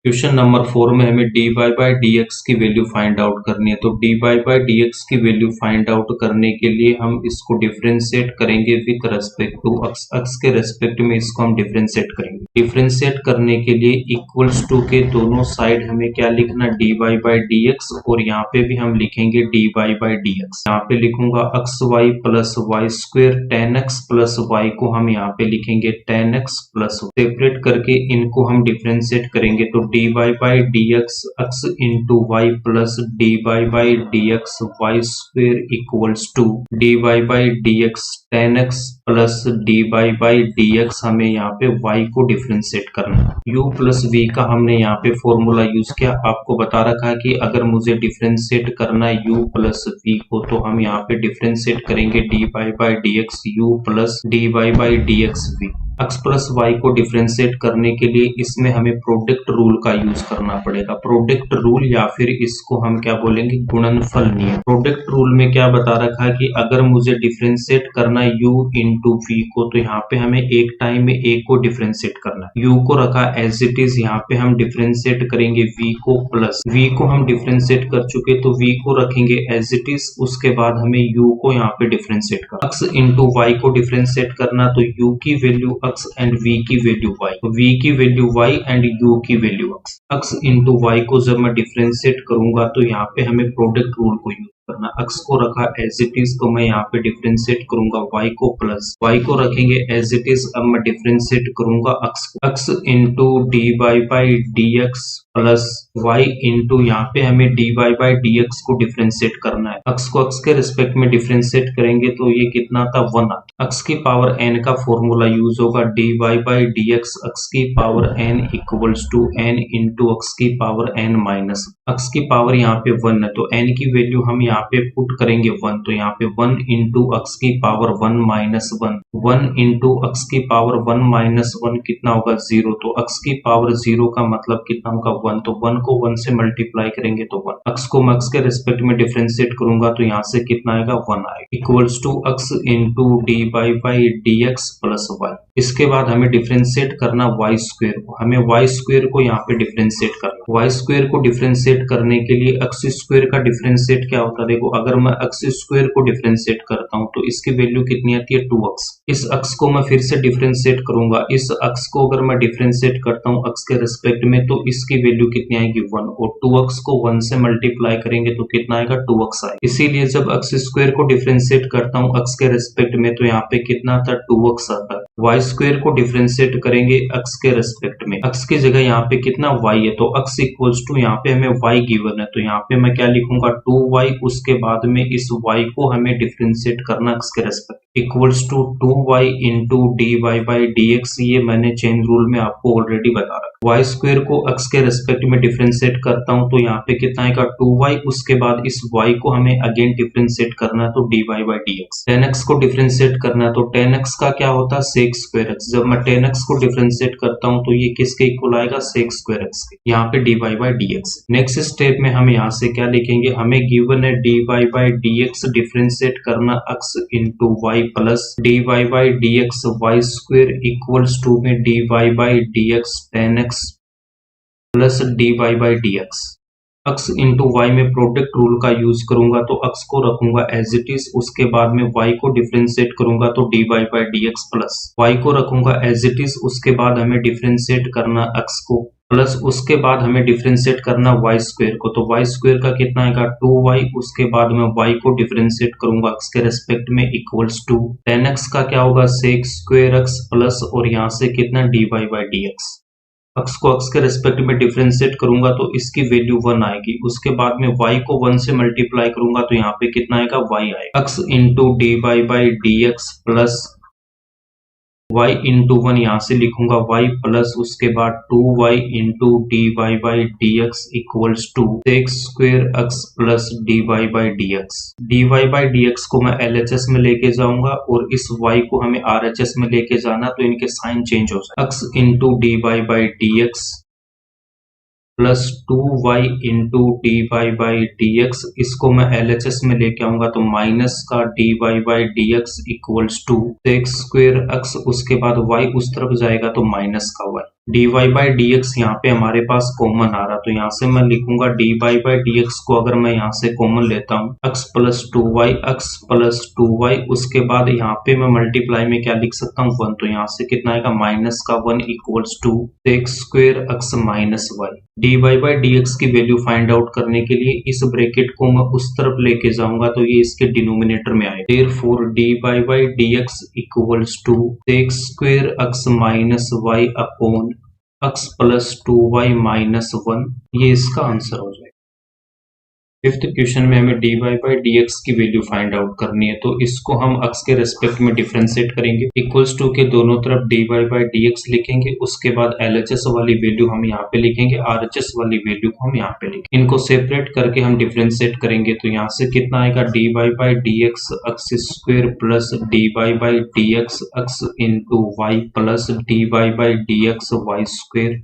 Question number 4 में हमें dy by D X की वैल्यू फाइंड आउट करनी है। तो dy बाई डी एक्स की वैल्यू फाइंड आउट करने के लिए हम इसको डिफरेंशिएट करेंगे with respect to X. X के रेस्पेक्ट में इसको हम डिफरेंशिएट करेंगे। डिफरेंशिएट करने के लिए इक्वल्स टू के दोनों साइड हमें क्या लिखना, dy बाई डी एक्स, और यहाँ पे भी हम लिखेंगे dy बाई डी एक्स। यहाँ पे लिखूंगा X Y plus Y square ten X plus Y को हम यहाँ पे लिखेंगे टेन एक्स प्लस। सेपरेट करके इनको हम डिफरेंशिएट करेंगे तो dy by D X X into Y plus dy by D X Y square equals to dy by D X ten X plus dy by D X. हमें यहाँ पे y को differentiate करना है। u प्लस v का हमने यहाँ पे फॉर्मूला यूज किया। आपको बता रखा है कि अगर मुझे डिफरेंशिएट करना है u प्लस v को तो हम यहाँ पे डिफरेंशिएट करेंगे dy by D x u plus dy by D x v। x plus y को डिफरेंशिएट करने के लिए इसमें हमें प्रोडक्ट रूल का यूज करना पड़ेगा। प्रोडक्ट रूल या फिर इसको हम क्या बोलेंगे, गुणनफल नियम। प्रोडक्ट रूल में क्या बता रखा है कि अगर मुझे डिफरेंशिएट करना है u इंटू v को तो यहाँ पे हमें एक टाइम में a को डिफरेंशिएट करना है। u को रखा एज इट इज, यहाँ पे हम डिफरेंशिएट करेंगे v को प्लस v को हम डिफरेंशिएट कर चुके तो v को रखेंगे एज इट इज। उसके बाद हमें u को यहाँ पे डिफरेंशिएट करना। x इंटू y को डिफरेंशिएट करना तो u की वैल्यू x एंड v की वैल्यू y, v की वैल्यू y एंड u की value x। x into y को जब मैं डिफरेंशिएट करूंगा तो यहाँ पे हमें प्रोडक्ट रूल को यूज करना। x को रखा एज इट इज तो मैं यहाँ पे डिफरेंशिएट करूंगा y को प्लस y को रखेंगे एज इट इज। अब मैं डिफरेंशिएट करूंगा x को, x into dy by D X plus y into यहाँ पे हमें dy बाई डी एक्स को डिफरेंशिएट करना है। x को x के रिस्पेक्ट में डिफरेंशिएट करेंगे तो ये कितना था, 1 आता। x की पावर n का फॉर्मूला यूज होगा dy by D X x की power n equals to n into x की पावर n माइनस। x की पावर यहाँ पे 1 है तो n की वैल्यू हम यहाँ पे पुट करेंगे 1, तो यहाँ पे 1 इंटू x की पावर 1 माइनस 1, 1 इंटू x की पावर 1 माइनस 1 कितना होगा, 0। तो x की पावर 0 का मतलब कितना होगा, 1। तो 1 को 1 से मल्टीप्लाई करेंगे तो 1। x को मैं x के रिस्पेक्ट में डिफरेंशिएट करूंगा तो यहाँ से कितना आएगा, 1 आएगा, equals to x into dy by D X plus y। इसके बाद हमें डिफरेंशिएट करना y स्क्वेयर को। हमें y स्क्वेयर को यहाँ पे डिफरेंशिएट करना। y स्क्वेयर को डिफरेंशिएट करने के लिए x स्क्वेयर का डिफरेंशिएट क्या होता है, देखो अगर मैं x स्क्वेयर को डिफरेंशिएट करता हूँ तो इसकी वैल्यू कितनी आती है, 2x। इस x को मैं फिर से डिफरेंशिएट करूंगा। इस x को अगर मैं डिफरेंशिएट करता हूँ x के रिस्पेक्ट में तो इसकी वैल्यू कितनी आएगी, 1, और 2x को 1 से मल्टीप्लाई करेंगे तो कितना आएगा, 2x आएगा। इसीलिए जब x स्क्वेयर को डिफरेंशिएट करता हूँ x के रिस्पेक्ट में तो यहाँ पे कितना आता है, 2x आता है। y स्क्वेयर को डिफरेंशिएट करेंगे x के रिस्पेक्ट में, x की जगह यहाँ पे कितना y है तो x इक्वल्स टू यहाँ पे हमें y गिवन है तो यहाँ पे मैं क्या लिखूंगा, 2y। उसके बाद में इस y को हमें डिफरेंशिएट करना x के respect, equals to 2y into dy by D X. ये मैंने चेन रूल में आपको ऑलरेडी बता रखा। y स्क्वेयर को x के रिस्पेक्ट में डिफरेंशिएट करता हूँ तो यहाँ पे कितना आएगा, 2y। उसके बाद इस y को हमें अगेन डिफरेंशिएट करना है तो dy by D X. 10x को डिफरेंशिएट करना है तो 10x का क्या होता है, sec स्क्वायर x। जब मैं 10x को डिफरेंशिएट करता हूँ तो ये किसके इक्वल आएगा, sec स्क्वायर x के, यहाँ पे dy by D x. Next step में हम यहाँ से क्या लिखेंगे, हमें गिवन है dy by D X differentiate करना x into y plus dy by D X y square equals to में dy by D X 10x plus dy by D X. x into Y में product rule का use करूंगा तो x को रखूंगा as it is. उसके बाद में y को डिफरेंशिएट करूंगा तो dy by D X plus y को रखूंगा एज इट इज। उसके बाद हमें डिफरेंशिएट करना x को प्लस उसके बाद हमें डिफरेंशिएट करना y स्क्वायर को, तो y स्क्वायर का कितना आएगा, 2y। उसके बाद मैं y को डिफरेंशिएट करूंगा x के रेस्पेक्ट में इक्वल्स टू 10x का क्या होगा, sec स्क्वायर x प्लस और यहाँ से कितना dy by D X. x को x के रेस्पेक्ट में डिफरेंशिएट करूंगा तो इसकी वैल्यू 1 आएगी। उसके बाद में y को 1 से मल्टीप्लाई करूंगा तो यहाँ पे कितना आएगा, y आएगा। x into dy by D X plus y into 1 यहाँ से लिखूंगा y प्लस उसके बाद 2y into dy by D X equals to sec square x plus dy by D X. dy by D X को मैं LHS में लेके जाऊंगा और इस y को हमें RHS में लेके जाना तो इनके साइन चेंज हो जाए। x into dy by D X plus 2y into dy by D x, इसको मैं LHS में लेके आऊंगा तो माइनस का dy by D X equals to sec square x। उसके बाद y उस तरफ जाएगा तो माइनस का y। D Y by D X यहाँ पे हमारे पास कॉमन आ रहा, तो यहाँ से मैं लिखूंगा D Y by D X को अगर मैं यहाँ से कॉमन लेता हूँ X plus two Y, X plus two Y, उसके बाद यहाँ पे मैं मल्टीप्लाई में क्या लिख सकता हूँ 1, तो यहाँ से कितना आएगा माइनस का 1 equals to X square X minus Y. D Y by D X की वैल्यू फाइंड आउट करने के लिए इस ब्रैकेट को मैं उस तरफ लेके जाऊंगा तो ये इसके डिनोमिनेटर में आएगा। Therefore D Y by D X equals to X square X minus Y upon X plus two Y minus 1, ये इसका आंसर हो जाएगा। फिफ्थ क्वेश्चन में हमें D Y by D X की वैल्यू फाइंड आउट करनी है, तो इसको हम एक्स के रेस्पेक्ट में डिफरेंशिएट करेंगे। इक्वल्स टू के दोनों तरफ D Y by D X लिखेंगे, उसके बाद एल एच एस वाली वैल्यू हम यहाँ पे लिखेंगे, आर एच एस वाली वैल्यू को हम यहाँ पे लिखेंगे। इनको सेपरेट करके हम डिफरेंशिएट करेंगे, तो यहाँ से कितना आएगा D Y by D X X square plus D Y by D X X into Y plus D Y by D X Y square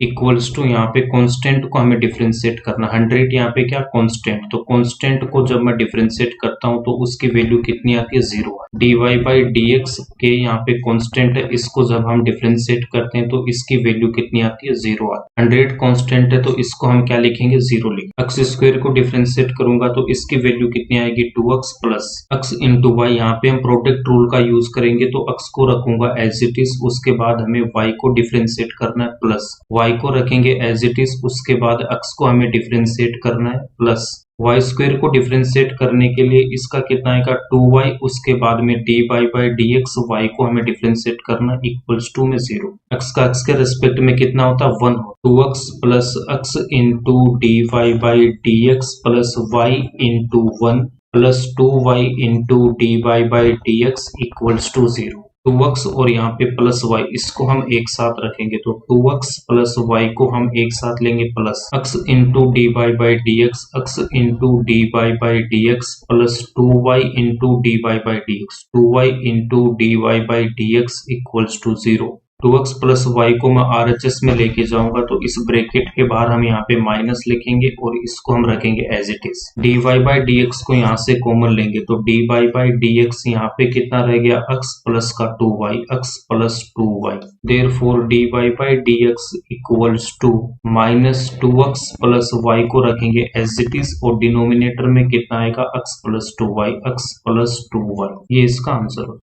equals to यहाँ पे कांस्टेंट को हमें डिफरेंशिएट करना, 100 यहाँ पे क्या कांस्टेंट, तो कांस्टेंट को जब मैं डिफरेंशिएट करता हूँ तो उसकी वैल्यू कितनी आती है 0। D Y by D X के यहाँ पे कांस्टेंट है, इसको जब हम डिफरेंशिएट करते हैं तो इसकी वैल्यू कितनी आती है 0 आती है। 100 कांस्टेंट है तो इसको हम क्या लिखेंगे 0 लिखेंगे। एक्स स्क्वायर को डिफरेंशिएट करूंगा तो इसकी वैल्यू कितनी आएगी 2x plus x into Y, यहाँ पे हम प्रोडक्ट रूल का यूज करेंगे तो एक्स को रखूंगा एज इट इज, उसके बाद हमें वाई को डिफरेंशिएट करना है प्लस वाई को रखेंगे एज इट इज, उसके बाद x को हमें डिफरेंशिएट करना है प्लस वाई स्क्वायर को डिफरेंशिएट करने के लिए इसका कितना आएगा 2y, उसके बाद में D Y by D X Y को हमें डिफरेंशिएट करना है इक्वल्स टू में 0। x का x के रेस्पेक्ट में कितना होता है 1, 2x plus x into D Y by D X plus Y into 1 plus 2y into D Y by D X equals to 0। 2x और यहाँ पे प्लस y, इसको हम एक साथ रखेंगे तो 2x प्लस y को हम एक साथ लेंगे plus x into D Y by D X X into D Y by D X plus 2y into D Y by D X 2y into D Y by D X equals to 0। 2x plus Y को मैं are H S में लेके जाऊंगा तो इस bracket के बाहर हम यहाँ पे माइनस लिखेंगे और इसको हम रखेंगे as it is. D Y by D X को यहाँ से कॉमन लेंगे तो D Y by D X यहाँ पे कितना रह गया x प्लस का 2y x plus 2y। Therefore D Y by D X equals to minus 2x plus y को रखेंगे एज इट इज और डिनोमिनेटर में कितना आएगा x plus 2y x plus 2y, ये इसका आंसर होगा।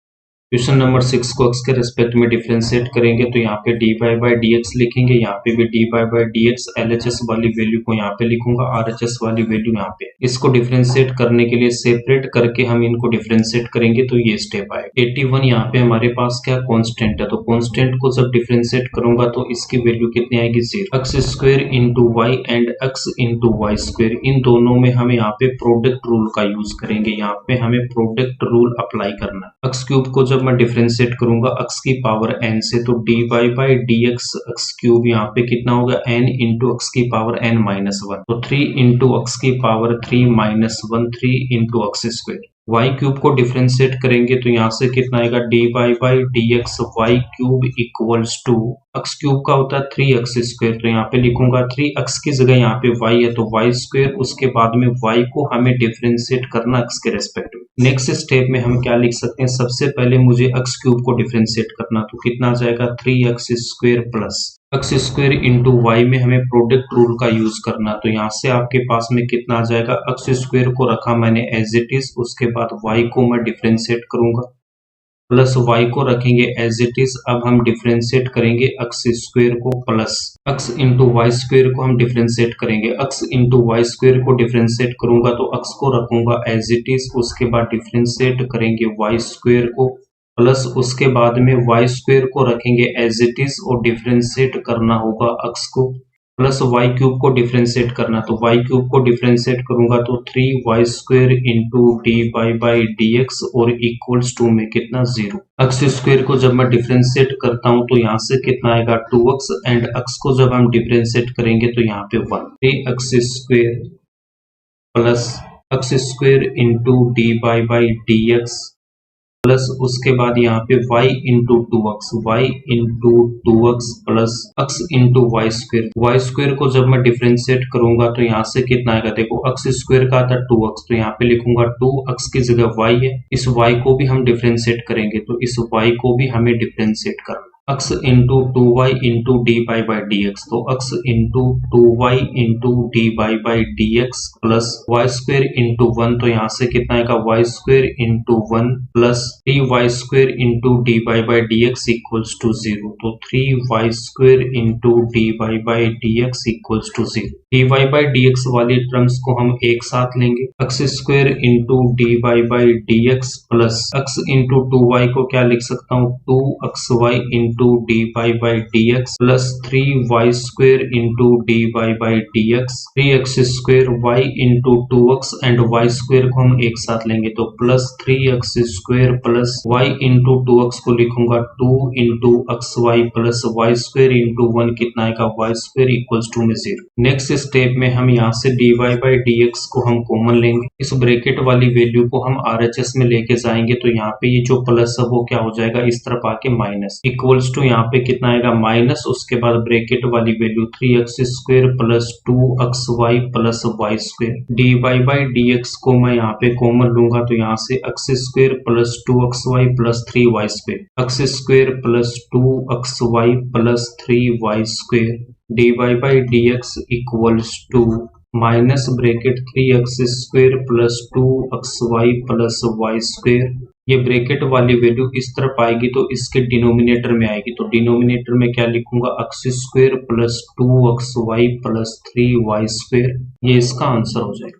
क्वेश्चन नंबर 6 को x के रेस्पेक्ट में डिफरेंशिएट करेंगे तो यहाँ पे D Y by D X लिखेंगे, यहाँ पे भी D Y by D X L H S वाली वैल्यू को यहाँ पे लिखूंगा, आर एच एस वाली वैल्यू यहाँ पे। इसको डिफरेंशिएट करने के लिए सेपरेट करके हम इनको डिफरेंशिएट करेंगे तो ये स्टेप आएगा। 81 यहाँ पे हमारे पास क्या कांस्टेंट है, तो कांस्टेंट को जब डिफरेंशिएट करूंगा तो इसकी वैल्यू कितनी आएगी 0। X square into Y and X into Y square, इन दोनों में हम यहाँ पे प्रोडक्ट रूल का यूज करेंगे, यहाँ पे हमें प्रोडक्ट रूल अप्लाई करना है। एक्स क्यूब को जब मैं डिफरेंशिएट करूंगा x की पावर n से तो D Y by D X X cube यहाँ पे कितना होगा n इंटू एक्स की पावर n माइनस 1, तो 3 इंटू एक्स की power 3 minus 1 3 into X square. Y cube को डिफरेंशिएट करेंगे तो यहाँ से कितना आएगा D Y by D X Y cube equals to X cube का होता है 3x स्क्वायर, तो यहाँ पे लिखूंगा 3x की जगह यहाँ पे y है तो y स्क्वायर, उसके बाद में y को हमें डिफरेंशिएट करना x के रेस्पेक्ट में। नेक्स्ट स्टेप में हम क्या लिख सकते हैं, सबसे पहले मुझे x क्यूब को डिफरेंशिएट करना, तो कितना आ जाएगा 3x square plus X square into Y में हमें प्रोडक्ट रूल का यूज करना, तो यहाँ से आपके पास में कितना आ जाएगा एक्स स्क्वायर को रखा मैंने एज इट इज, उसके बाद y को मैं डिफरेंशिएट करूंगा प्लस y को रखेंगे एज इट इज। अब हम डिफरेंशिएट करेंगे एक्स स्क्वायर को plus x into Y square को हम डिफरेंशिएट करेंगे, x इंटू वाई स्क्वायर को डिफरेंशिएट करूंगा तो x को रखूंगा एज इट इज, उसके बाद डिफरेंशिएट करेंगे y स्क्वायर को प्लस उसके बाद में y स्क्वायर को रखेंगे एज इट इज और डिफरेंशिएट करना होगा x को प्लस वाई क्यूब को डिफरेंशिएट करना, तो वाई क्यूब को डिफरेंशिएट करूंगा तो 3y square into D Y by D X और इक्वल्स टू में कितना 0। एक्स स्क्वायर को जब मैं डिफरेंशिएट करता हूं तो यहाँ से कितना आएगा 2x एंड x को जब हम डिफरेंशिएट करेंगे तो यहाँ पे 1 3x square plus X square into D Y by D X plus उसके बाद यहाँ पे y into 2x y into 2x plus x into Y square को जब मैं डिफरेंशिएट करूंगा तो यहाँ से कितना आएगा, देखो x स्क्वायर का था 2x तो यहाँ पे लिखूंगा 2x की जगह y है, इस y को भी हम डिफरेंशिएट करेंगे तो इस y को भी हमें डिफरेंशिएट करना। x into 2y into D Y by D X, तो x into 2y into D Y by D X plus Y square into 1, तो यहाँ से कितना आएगा Y square into 1 plus 3y square into D Y by D X equals to 0, तो 3y square into D Y by D X equals to 0। D Y by D X वाली terms को हम एक साथ लेंगे, x square into D Y by D X plus x into 2y को क्या लिख सकता हूँ 2xy into D Y by D X plus 3y square into D Y by D X, 3x square y into 2x and y square को हम एक साथ लेंगे तो plus 3x square plus y into 2x को लिखूंगा 2 into X Y plus Y square into 1 कितना आएगा y स्क्वेयर इक्वल्स टू में 0। नेक्स्ट स्टेप में हम यहाँ से D Y by D X को हम कॉमन लेंगे, इस ब्रैकेट वाली वैल्यू को हम RHS में लेके जाएंगे तो यहाँ पे ये जो प्लस है वो क्या हो जाएगा इस तरफ आके माइनस इक्वल्स टू यहाँ पे कितना आएगा माइनस, उसके बाद ब्रैकेट वाली value 3x square plus 2xy plus Y square. D Y by D X को मैं यहाँ पे कॉमन लूंगा तो यहाँ से x square plus 2xy plus 3y square, x square plus 2xy plus 3y square D Y by D X equals to minus bracket 3x square plus 2xy plus Y square. ये bracket वाली value इस तरफ आएगी तो इसके denominator में आएगी, तो डिनोमिनेटर में क्या लिखूंगा x square plus 2xy plus 3y square, ये इसका आंसर हो जाएगा।